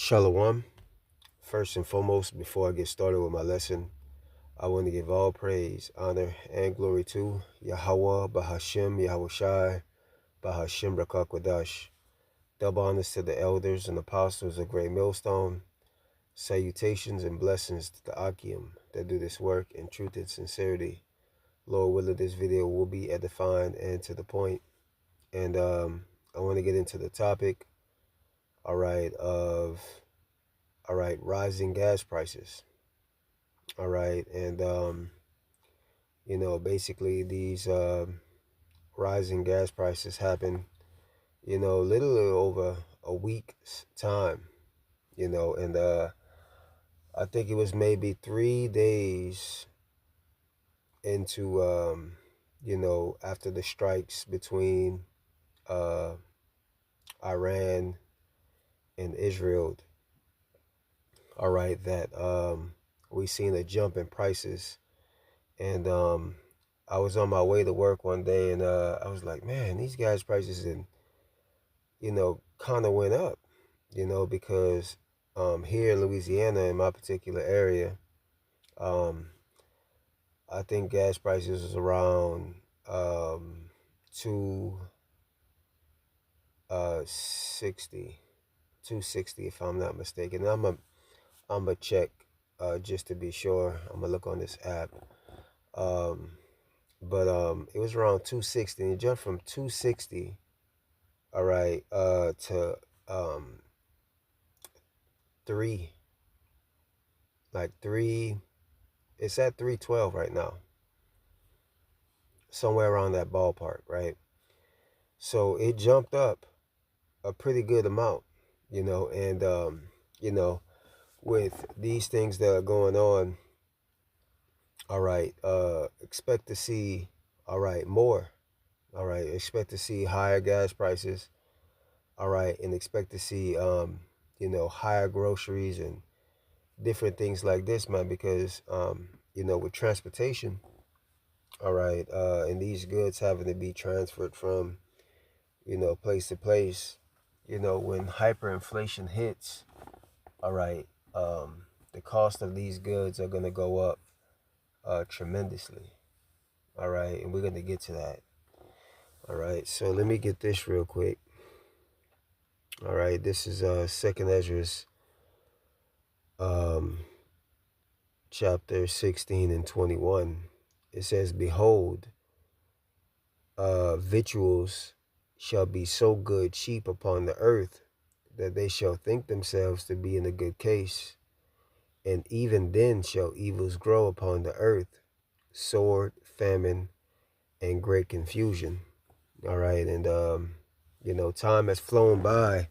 Shalom. First and foremost, before I get started with my lesson, I want to give all praise, honor, and glory to Yahweh, Bahashem, Yahushai, Bahashem Rakakwadash. Double honors to the elders and apostles of Great Millstone. Salutations and blessings to the Akim that do this work in truth and sincerity. Lord willing, this video will be edifying and to the point. And I want to get into the topic, rising gas prices. All right, and basically these rising gas prices happen, literally over a week's time, and I think it was maybe 3 days into, after the strikes between Iran and Israel, all right, that we seen a jump in prices. And I was on my way to work one day, and I was like, man, these gas prices and kind of went up, because here in Louisiana, in my particular area, I think gas prices was around 260, 260 if I'm not mistaken. And I'm a check just to be sure. I'm gonna look on this app. But it was around 260, and it jumped from 260, all right, to three, it's at 312 right now, somewhere around that ballpark, right? So it jumped up a pretty good amount, and with these things that are going on, all right, expect to see, all right, more, all right, expect to see higher gas prices, all right, and expect to see, higher groceries and different things like this, man, because, with transportation, all right, and these goods having to be transferred from, place to place, when hyperinflation hits, all right, the cost of these goods are going to go up tremendously, all right, and we're going to get to that, all right. So let me get this real quick. All right, this is Second Ezra's chapter 16 and 21. It says, behold, victuals shall be so good cheap upon the earth that they shall think themselves to be in a good case, and even then shall evils grow upon the earth, sword, famine, and great confusion. All right, and time has flown by,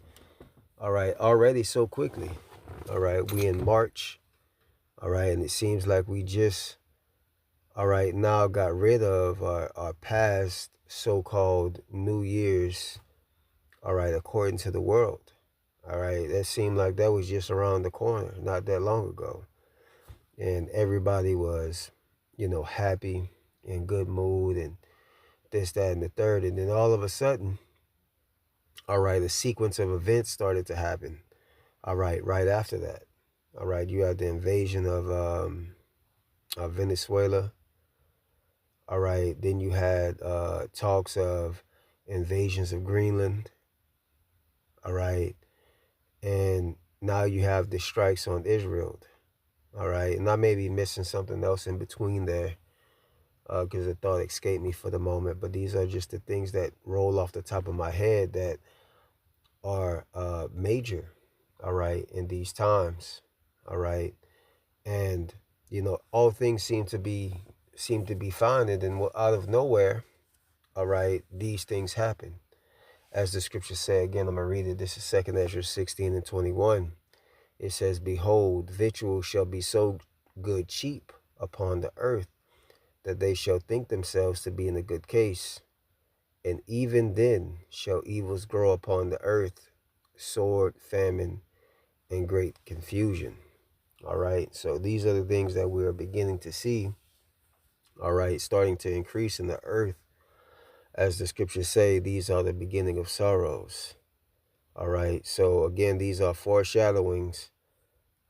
all right, already so quickly. All right, we in March, all right, and it seems like we just, all right, now got rid of our past so-called New Year's, all right, according to the world. All right, that seemed like that was just around the corner, not that long ago. And everybody was, happy, in good mood, and this, that, and the third. And then all of a sudden, all right, a sequence of events started to happen. All right after that. All right, you had the invasion of Venezuela. All right, then you had talks of invasions of Greenland. All right, and now you have the strikes on Israel. All right, and I may be missing something else in between there because the thought escaped me for the moment. But these are just the things that roll off the top of my head that are major, all right, in these times, all right, and all things seem to be fine, and then out of nowhere, all right, these things happen. As the scriptures say, again, I'm gonna read it. This is 2 Ezra 16 and 21. It says, behold, victuals shall be so good cheap upon the earth that they shall think themselves to be in a good case, and even then shall evils grow upon the earth, sword, famine, and great confusion. All right, so these are the things that we are beginning to see, all right, starting to increase in the earth. As the scriptures say, these are the beginning of sorrows. All right. So again, these are foreshadowings,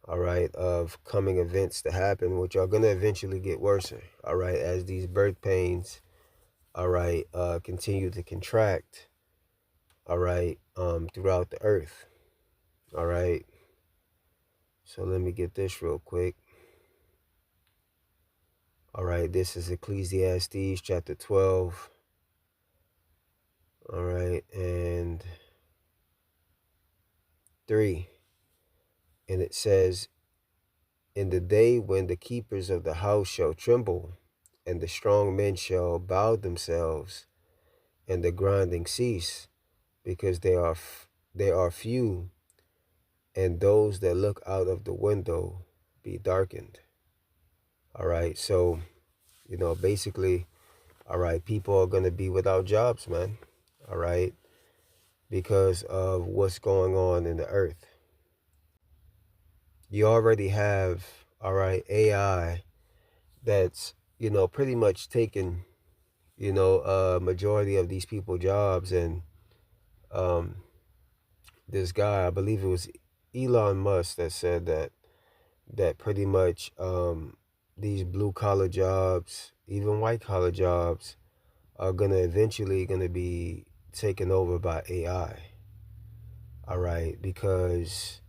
all right, of coming events to happen, which are going to eventually get worse, all right, as these birth pains, all right, continue to contract, all right, throughout the earth, all right. So let me get this real quick. All right, this is Ecclesiastes chapter 12, all right, and 3. And it says, in the day when the keepers of the house shall tremble, and the strong men shall bow themselves, and the grinding cease, because they are few, and those that look out of the window be darkened. All right, so basically, all right, people are gonna be without jobs, man. All right, because of what's going on in the earth. You already have, all right, AI that's pretty much taken a majority of these people jobs. And um this guy, I believe it was Elon Musk, that said that pretty much these blue collar jobs, even white collar jobs, are gonna eventually gonna be taken over by AI. All right, because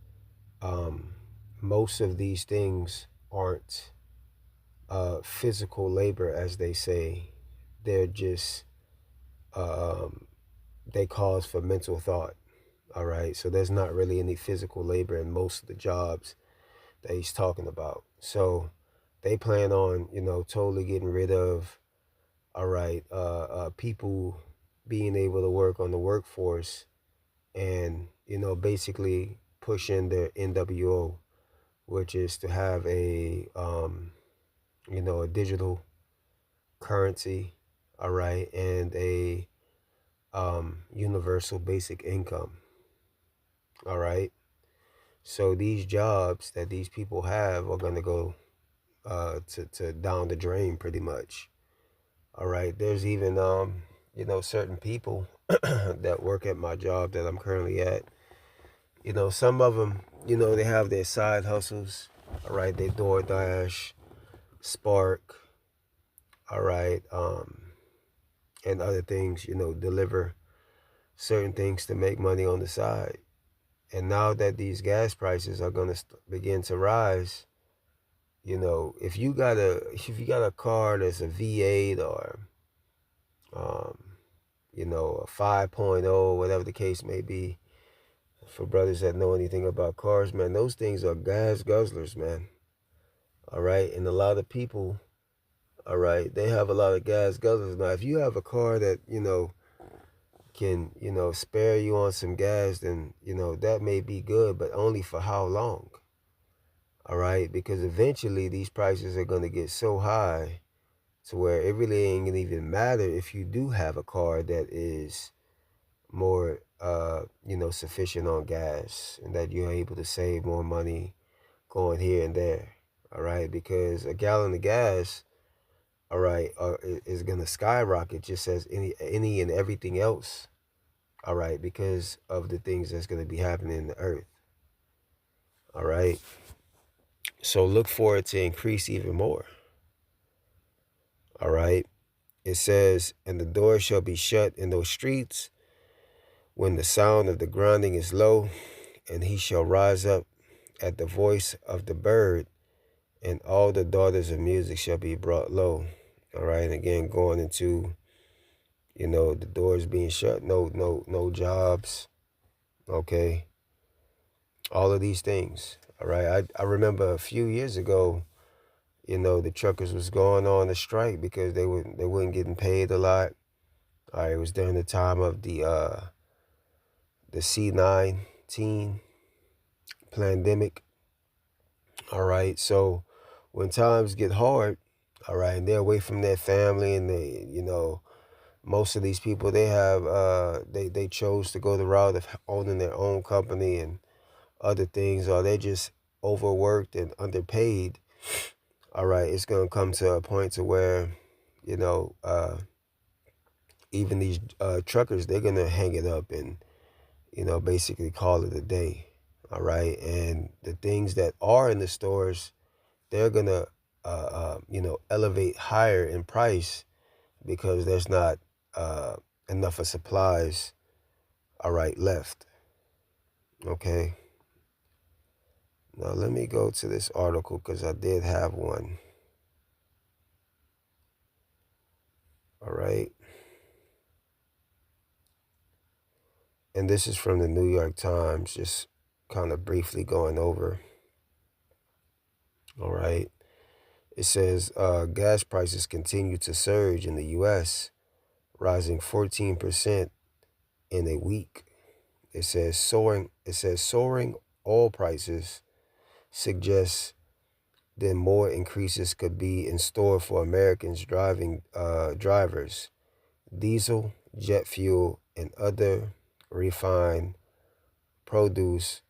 um most of these things aren't physical labor, as they say. They're just um they cause for mental thought. All right, so there's not really any physical labor in most of the jobs that he's talking about. So they plan on totally getting rid of, all right, people being able to work on the workforce, and basically pushing their NWO, which is to have a digital currency, all right, and a universal basic income. All right. So these jobs that these people have are going to go to down the drain pretty much. All right. There's even certain people that work at my job that I'm currently at. Some of them, they have their side hustles. All right. They DoorDash, Spark, all right, and other things. Deliver certain things to make money on the side. And now that these gas prices are going to begin to rise, if you got a car that's a V8 or um, a 5.0, whatever the case may be, for brothers that know anything about cars, man, those things are gas guzzlers, man. All right, and a lot of people, all right, they have a lot of gas guzzlers. Now, if you have a car that can spare you on some gas, then that may be good, but only for how long? All right, because eventually these prices are going to get so high to where it really ain't gonna even matter if you do have a car that is more sufficient on gas, and that you're able to save more money going here and there. All right, because a gallon of gas, all right, is gonna skyrocket just as any and everything else. All right, because of the things that's gonna be happening in the earth. All right, so look for it to increase even more. All right, it says, and the door shall be shut in those streets when the sound of the grinding is low, and he shall rise up at the voice of the bird, and all the daughters of music shall be brought low. All right, and again, going into the doors being shut, no jobs. Okay, all of these things. All right, I remember a few years ago, the truckers was going on a strike because they weren't getting paid a lot. All right, it was during the time of the C-19 pandemic. All right, so when times get hard, all right, and they're away from their family, and most of these people, they have they chose to go the route of owning their own company and other things, or they just overworked and underpaid. All right, it's gonna come to a point to where you know uh even these truckers, they're gonna hang it up and basically call it a day. All right. And the things that are in the stores, they're going to, elevate higher in price because there's not uh, enough of supplies, all right, left. Okay. Now let me go to this article because I did have one. All right. And this is from the New York Times, just kind of briefly going over. All right. It says gas prices continue to surge in the U.S., rising 14% in a week. It says soaring oil prices suggests then more increases could be in store for Americans drivers. Diesel, jet fuel, and other refined produce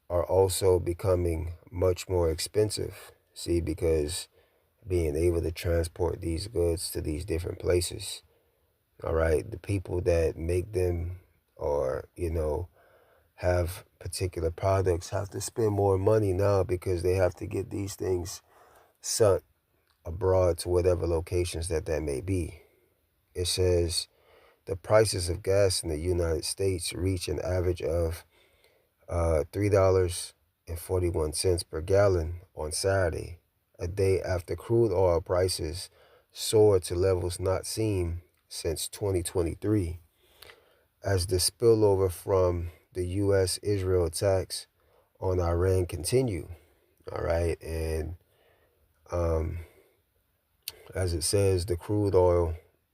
are also becoming much more expensive. See, because being able to transport these goods to these different places, all right, the people that make them or, have particular products have to spend more money now because they have to get these things sent abroad to whatever locations that may be. It says the prices of gas in the United States reach an average of $3.41 per gallon on Saturday, a day after crude oil prices soared to levels not seen since 2023, as the spillover from the U.S.-Israel attacks on Iran continue. All right, and um, as it says, the crude oil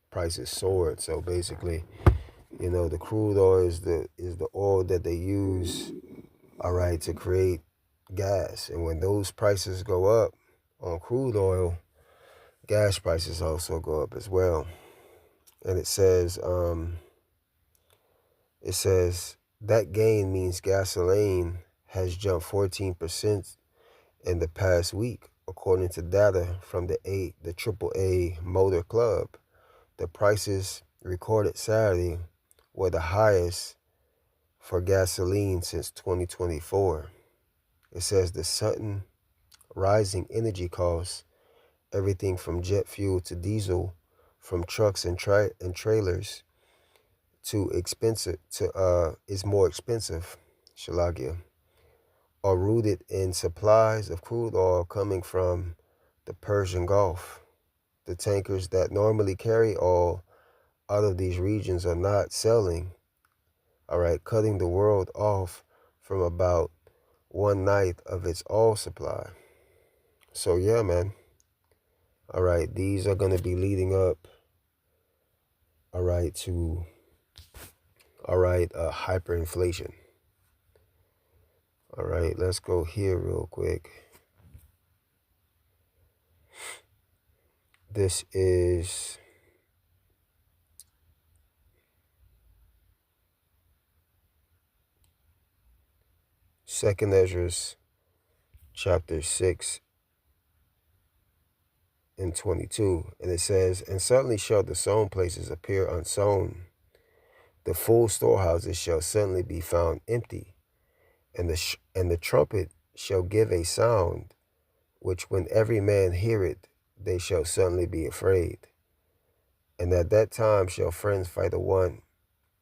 prices soared. So basically, the crude oil is the oil that they use, all right, to create gas. And when those prices go up on crude oil, gas prices also go up as well. And it says that gain means gasoline has jumped 14% in the past week, according to data from the AAA Motor Club. The prices recorded Saturday were the highest for gasoline since 2024. It says the sudden rising energy costs, everything from jet fuel to diesel, from trucks and trailers to expensive to is more expensive, Shalagia, are rooted in supplies of crude oil coming from the Persian Gulf. The tankers that normally carry oil out of these regions are not selling, all right, cutting the world off from about 1/9 of its oil supply. So yeah, man. All right, these are going to be leading up, all right, to, all right, hyperinflation. All right, let's go here real quick. This is Second Ezra chapter 6 and 22. And it says, and suddenly shall the sown places appear unsown. The full storehouses shall suddenly be found empty. And the trumpet shall give a sound, which when every man hear it, they shall suddenly be afraid. And at that time shall friends fight one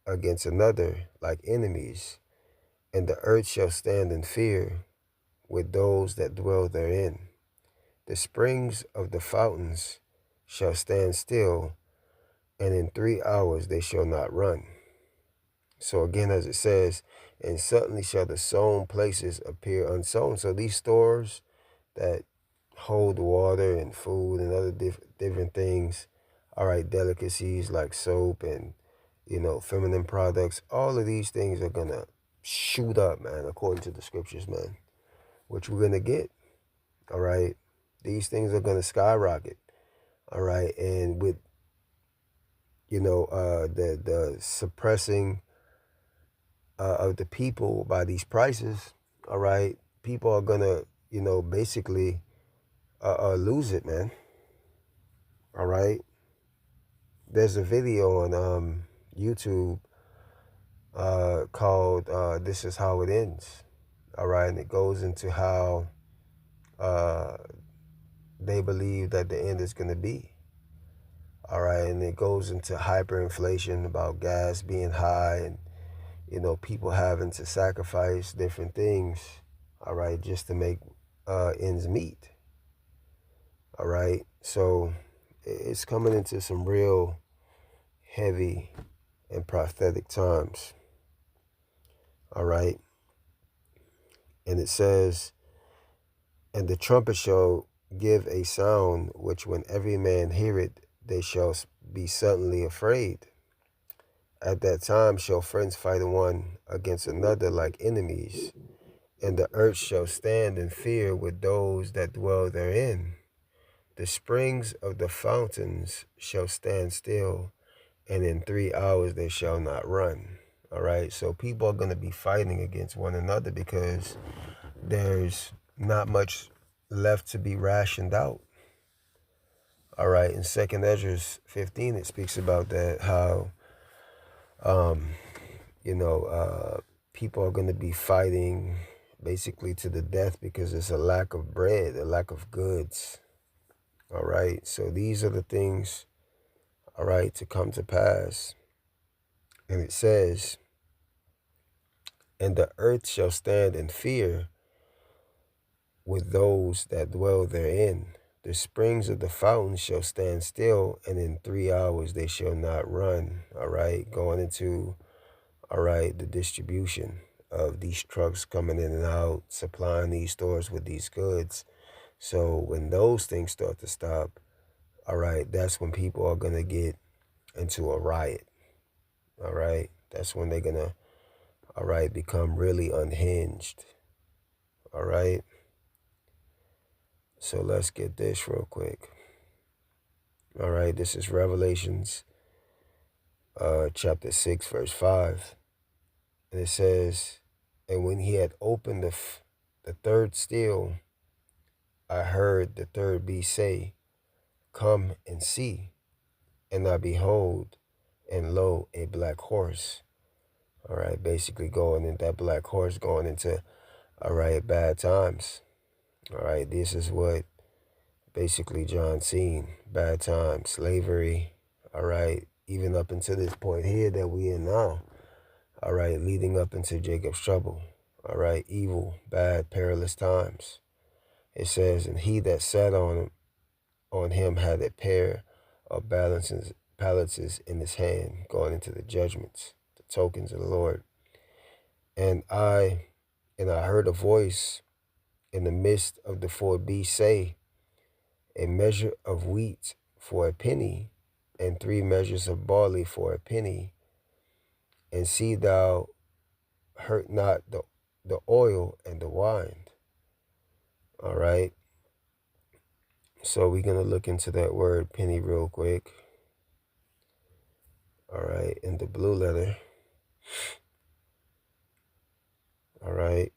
against another like enemies, and the earth shall stand in fear with those that dwell therein. The springs of the fountains shall stand still, and in 3 hours they shall not run. So again, as it says, and suddenly shall the sown places appear unsown. So these stores that hold water and food and other different things, all right, delicacies like soap and, feminine products, all of these things are going to shoot up, man, according to the scriptures, man, which we're going to get, all right? These things are going to skyrocket, all right? And with, the suppressing of the people by these prices, all right, people are going to, basically lose it, man, all right? There's a video on YouTube called This Is How It Ends. All right. And it goes into how uh, they believe that the end is going to be. All right. And it goes into hyperinflation about gas being high and, people having to sacrifice different things. All right. Just to make ends meet. All right. So it's coming into some real heavy and prophetic times. All right. And it says, and the trumpet shall give a sound, which when every man hear it, they shall be suddenly afraid. At that time shall friends fight one against another like enemies, and the earth shall stand in fear with those that dwell therein. The springs of the fountains shall stand still, and in 3 hours they shall not run. All right, so people are going to be fighting against one another because there's not much left to be rationed out. All right, in 2nd Ezra 15, it speaks about that, how, you know, people are going to be fighting basically to the death because there's a lack of bread, a lack of goods. All right, so these are the things, all right, to come to pass. And it says, and the earth shall stand in fear with those that dwell therein. The springs of the fountains shall stand still, and in 3 hours they shall not run. All right, going into, all right, the distribution of these trucks coming in and out, supplying these stores with these goods. So when those things start to stop, all right, that's when people are going to get into a riot. All right, that's when they're going to, all right, become really unhinged. All right. So let's get this real quick. All right, this is Revelations chapter 6, verse 5. And it says, and when he had opened the third seal, I heard the third beast say, come and see. And I behold, and lo, a black horse. All right, basically going in that black horse going into, all right, bad times. All right, this is what basically John seen. Bad times, slavery, all right, even up until this point here that we in now. All right, leading up into Jacob's trouble. All right, evil, bad, perilous times. It says, and he that sat on him had a pair of balances in his hand, going into the judgments, the tokens of the Lord. And I heard a voice in the midst of the four beasts say, a measure of wheat for a penny, and 3 measures of barley for a penny, and see thou hurt not the oil and the wine. All right. So we're going to look into that word penny real quick. All right. In the blue letter. All right.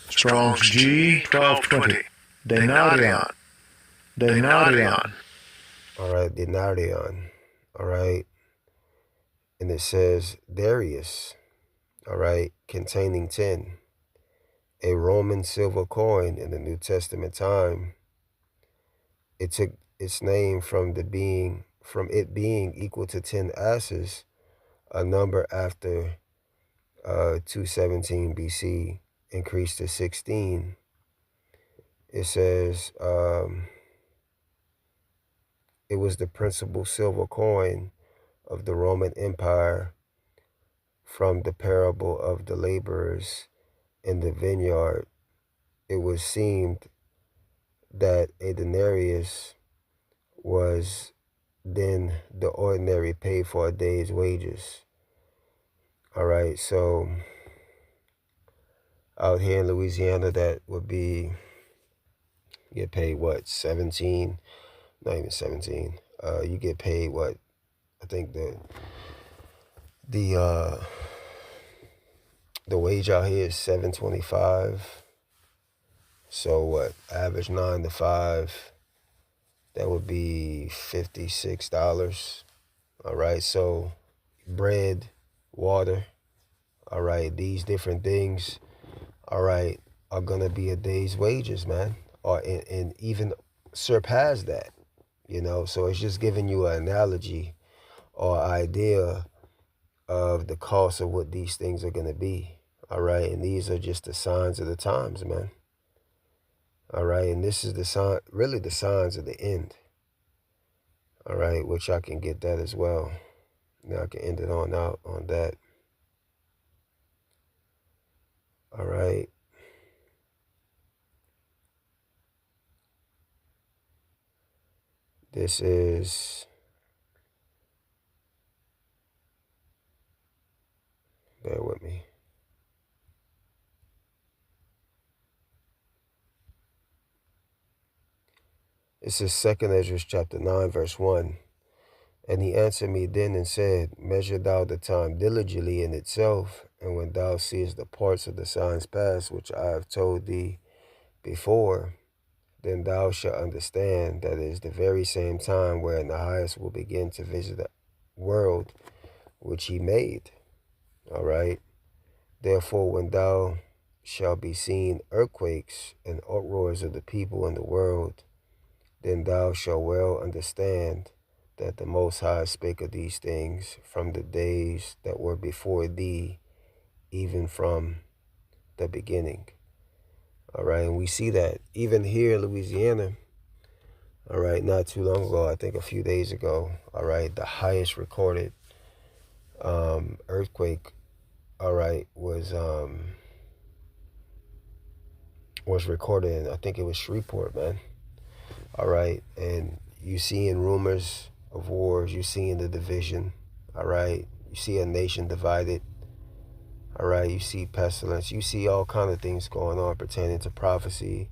Strong's G 1220. Denarion. Denarion. All right. Denarion. All right. And it says Darius. All right. Containing 10. A Roman silver coin in the New Testament time. It took its name from it being equal to 10 asses, a number after 217 BC increased to 16. It says it was the principal silver coin of the Roman Empire from the parable of the laborers in the vineyard. It was seemed that a denarius was then the ordinary pay for a day's wages. All right, so out here in Louisiana, that would be, get paid what, 17? Not even 17. You get paid what? I think the wage out here is 7.25 So what? Average 9 to 5. That would be $56. All right. So bread, water. All right. These different things. All right, are gonna be a day's wages, man, or and even surpass that. So it's just giving you an analogy or idea of the cost of what these things are gonna be. All right, and these are just the signs of the times, man. All right, and this is the sign, really the signs of the end. All right, which I can get that as well. Now I can end it on out on that. All right. This is, bear with me. This is 2nd Ezra chapter 9, verse 1. And he answered me then and said, Measure thou the time diligently in itself, and when thou seest the parts of the signs past, which I have told thee before, then thou shalt understand that it is the very same time wherein the highest will begin to visit the world which he made. All right. Therefore, when thou shalt be seen earthquakes and uproars of the people in the world, then thou shalt well understand that the Most High spake of these things from the days that were before thee, even from the beginning. All right, and we see that even here in Louisiana, all right, not too long ago, I think a few days ago, all right, the highest recorded earthquake, all right, was recorded in, I think it was Shreveport, man. All right, and you seeing rumors of wars, you seeing the division, all right, you see a nation divided, all right, you see pestilence, you see all kind of things going on pertaining to prophecy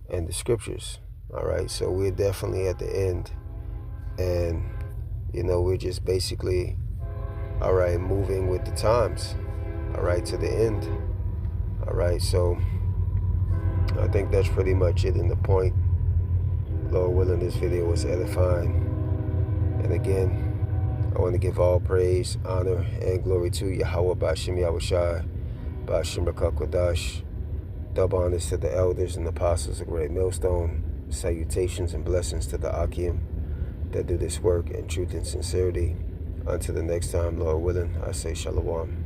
and the scriptures, all right. So we're definitely at the end, and we're just basically, all right, moving with the times, all right, to the end, all right. So I think that's pretty much it in the point. Lord willing, this video was edifying. And again, I want to give all praise, honor, and glory to Yahweh Bashim Yahushai, Bashim Rakakwadash. Double honors to the elders and apostles of Great Millstone. Salutations and blessings to the Akim that do this work in truth and sincerity. Until the next time, Lord willing, I say Shalom.